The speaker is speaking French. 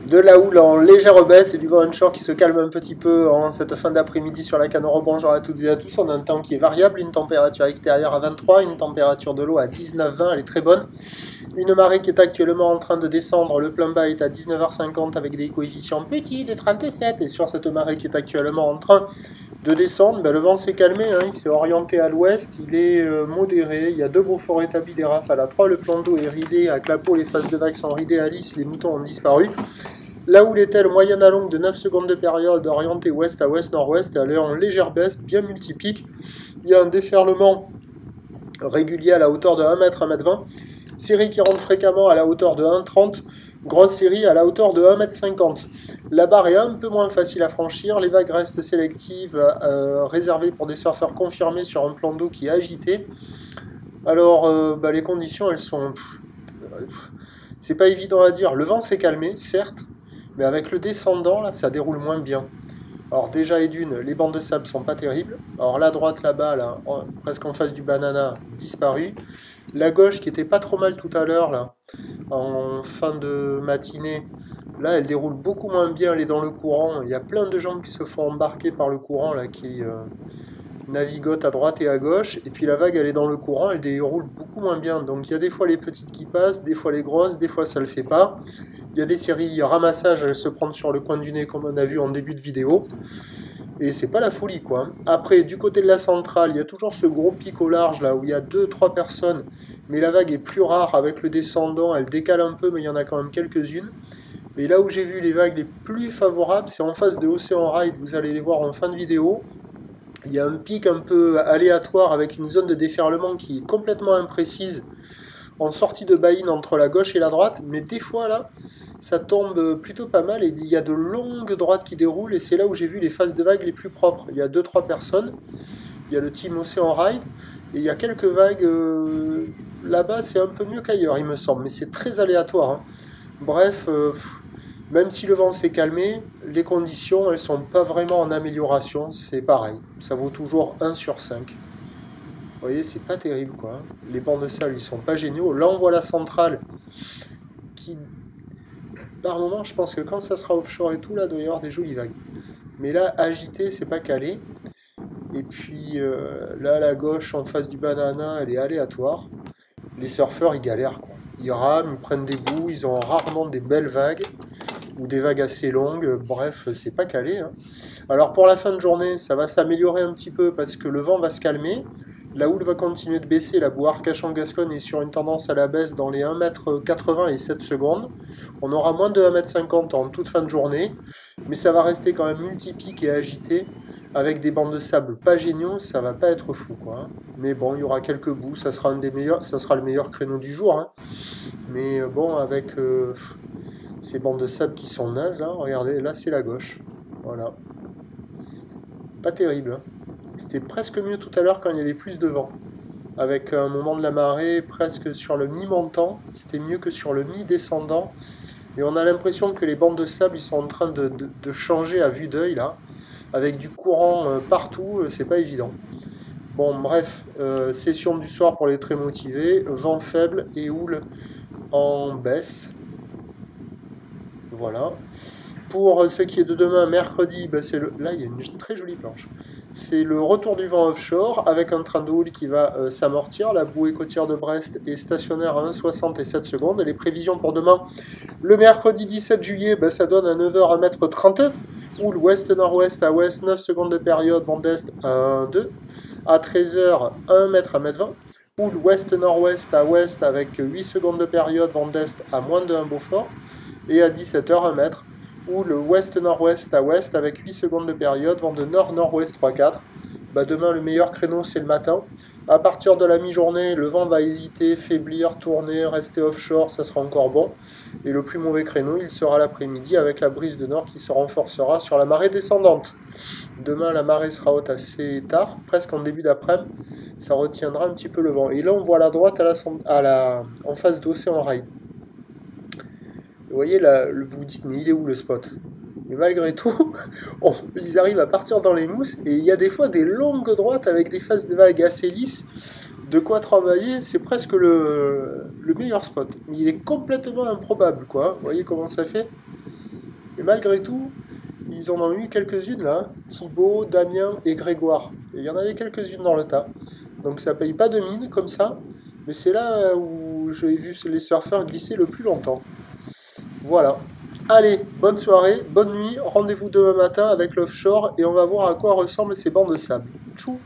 De la houle en légère baisse et du vent onshore qui se calme un petit peu en cette fin d'après-midi sur la Canoro. Bonjour à toutes et à tous. On a un temps qui est variable, une température extérieure à 23, une température de l'eau à 19-20, elle est très bonne. Une marée qui est actuellement en train de descendre, le plein bas est à 19h50 avec des coefficients petits des 37. Et sur cette marée qui est actuellement en train de descendre, le vent s'est calmé, hein, il s'est orienté à l'ouest, il est modéré, il y a deux beaux forts établis, des rafales à 3, le plan d'eau est ridé, à Clapot les phases de vagues sont ridées à lisse, les moutons ont disparu. La houle est-elle moyenne à longue de 9 secondes de période, orientée ouest à ouest-nord-ouest, elle est en légère baisse, bien multipique. Il y a un déferlement régulier à la hauteur de 1 m, 1 m 20. Série qui rentre fréquemment à la hauteur de 1,30, grosse série à la hauteur de 1 m 50. La barre est un peu moins facile à franchir, les vagues restent sélectives, réservées pour des surfeurs confirmés sur un plan d'eau qui est agité. Alors, les conditions, elles sont... c'est pas évident à dire. Le vent s'est calmé, certes, mais avec le descendant, là, ça déroule moins bien. Alors déjà et d'une, les bancs de sable sont pas terribles. Alors la droite là-bas, là, presque en face du banana, disparu. La gauche qui était pas trop mal tout à l'heure, là, en fin de matinée, là elle déroule beaucoup moins bien, elle est dans le courant. Il y a plein de gens qui se font embarquer par le courant, là, qui navigotent à droite et à gauche. Et puis la vague elle est dans le courant, elle déroule beaucoup moins bien. Donc il y a des fois les petites qui passent, des fois les grosses, des fois ça le fait pas. Il y a des séries ramassage, elles se prennent sur le coin du nez comme on a vu en début de vidéo. Et c'est pas la folie quoi. Après, du côté de la centrale, il y a toujours ce gros pic au large là où il y a 2-3 personnes. Mais la vague est plus rare avec le descendant, elle décale un peu mais il y en a quand même quelques-unes. Et là où j'ai vu les vagues les plus favorables, c'est en face de Océan Ride, vous allez les voir en fin de vidéo. Il y a un pic un peu aléatoire avec une zone de déferlement qui est complètement imprécise en sortie de baïne entre la gauche et la droite, mais des fois là, ça tombe plutôt pas mal et il y a de longues droites qui déroulent et c'est là où j'ai vu les phases de vagues les plus propres. Il y a 2-3 personnes, il y a le team Océan Ride et il y a quelques vagues là-bas, c'est un peu mieux qu'ailleurs il me semble, mais c'est très aléatoire, hein. Bref, même si le vent s'est calmé, les conditions elles sont pas vraiment en amélioration, c'est pareil, ça vaut toujours 1 sur 5. Vous voyez, c'est pas terrible quoi. Les bancs de sable ils sont pas géniaux. Là on voit la centrale qui, par moment, je pense que quand ça sera offshore et tout, là, il doit y avoir des jolies vagues. Mais là, agité, c'est pas calé. Et puis là, à la gauche, en face du banana, elle est aléatoire. Les surfeurs, ils galèrent, quoi. Ils rament, ils prennent des bouts, ils ont rarement des belles vagues ou des vagues assez longues. Bref, c'est pas calé, hein. Alors pour la fin de journée, ça va s'améliorer un petit peu parce que le vent va se calmer. La houle va continuer de baisser, la boue Arcachon-Gascogne est sur une tendance à la baisse dans les 1 m 80 et 7 secondes. On aura moins de 1 m 50 en toute fin de journée, mais ça va rester quand même multipique et agité, avec des bancs de sable pas géniaux, ça va pas être fou quoi, hein. Mais bon, il y aura quelques bouts, ça sera un des meilleurs, ça sera le meilleur créneau du jour, hein. Mais bon, avec ces bancs de sable qui sont nazes, là, regardez, là c'est la gauche. Voilà. Pas terrible, hein. C'était presque mieux tout à l'heure quand il y avait plus de vent. Avec un moment de la marée presque sur le mi-montant, c'était mieux que sur le mi-descendant. Et on a l'impression que les bandes de sable ils sont en train de changer à vue d'œil là. Avec du courant partout, c'est pas évident. Bon, bref, session du soir pour les très motivés, vent faible et houle en baisse. Voilà. Pour ce qui est de demain, mercredi, là il y a une très jolie planche. C'est le retour du vent offshore avec un train de houle qui va s'amortir. La bouée côtière de Brest est stationnaire à 1,60 et 7 secondes. Et les prévisions pour demain, le mercredi 17 juillet, ça donne à 9h 1m30. Houle ouest-nord-ouest à ouest, 9 secondes de période, vent d'est 1,2. À 13h, 1m 1m20. Houle ouest-nord-ouest à ouest avec 8 secondes de période, vent d'est à moins de 1 Beaufort. Et à 17h, 1 mètre. Houle ouest-nord-ouest à ouest avec 8 secondes de période, vent de nord-nord-ouest 3-4. Demain, le meilleur créneau, c'est le matin. À partir de la mi-journée, le vent va hésiter, faiblir, tourner, rester offshore, ça sera encore bon. Et le plus mauvais créneau, il sera l'après-midi avec la brise de nord qui se renforcera sur la marée descendante. Demain, la marée sera haute assez tard, presque en début d'après-midi. Ça retiendra un petit peu le vent. Et là, on voit la droite en face d'Océan Ride. Vous voyez, là, vous vous dites, mais il est où le spot? Mais malgré tout, ils arrivent à partir dans les mousses et il y a des fois des longues droites avec des faces de vagues assez lisses. De quoi travailler, c'est presque le meilleur spot. Mais il est complètement improbable, quoi. Vous voyez comment ça fait? Et malgré tout, ils en ont eu quelques-unes là, Thibaut, Damien et Grégoire. Et il y en avait quelques-unes dans le tas. Donc ça paye pas de mine comme ça, mais c'est là où j'ai vu les surfeurs glisser le plus longtemps. Voilà. Allez, bonne soirée, bonne nuit, rendez-vous demain matin avec l'offshore et on va voir à quoi ressemblent ces bancs de sable. Tchou!